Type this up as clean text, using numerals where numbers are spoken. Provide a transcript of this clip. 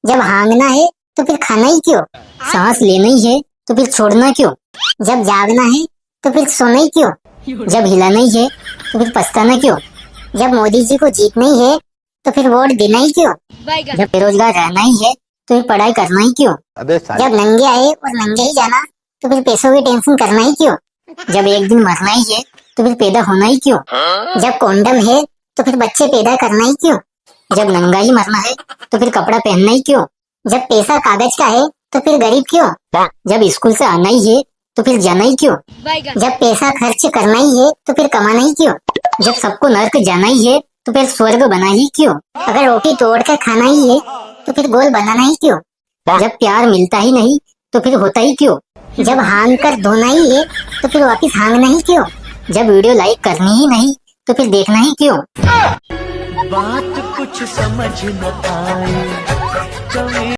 जब हाँगना है तो फिर खाना ही क्यों? सांस लेना ही है तो फिर छोड़ना क्यों? जब जागना है तो फिर सोना ही क्यों? जब हिलाना ही है तो फिर पछताना क्यों? जब मोदी जी को जीतना ही है तो फिर वोट देना ही क्यों? जब बेरोजगार रहना ही है तो फिर पढ़ाई करना ही क्यों? जब नंगे आए और नंगे ही जाना तो फिर पैसों की टेंशन करना ही क्यों? जब एक दिन मरना ही है तो फिर पैदा होना ही क्यों? जब कॉन्डम है तो फिर बच्चे पैदा करना ही क्यों? जब नंगा ही मरना है तो फिर कपड़ा पहनना ही क्यों? जब पैसा कागज का है तो फिर गरीब क्यों? जब स्कूल से आना ही है तो फिर जाना ही क्यों? जब पैसा खर्च करना ही है तो फिर कमाना ही क्यों? जब सबको नर्क जाना ही है तो फिर स्वर्ग बना ही क्यों? अगर रोटी तोड़ कर खाना ही है तो फिर गोल बनाना ही क्यों? जब प्यार मिलता ही नहीं तो फिर होता ही क्यों? जब हांग कर धोना ही है तो फिर वापिस हांगना ही क्यों? जब वीडियो लाइक करनी ही नहीं तो फिर देखना ही क्यों? बात कुछ समझ न आए।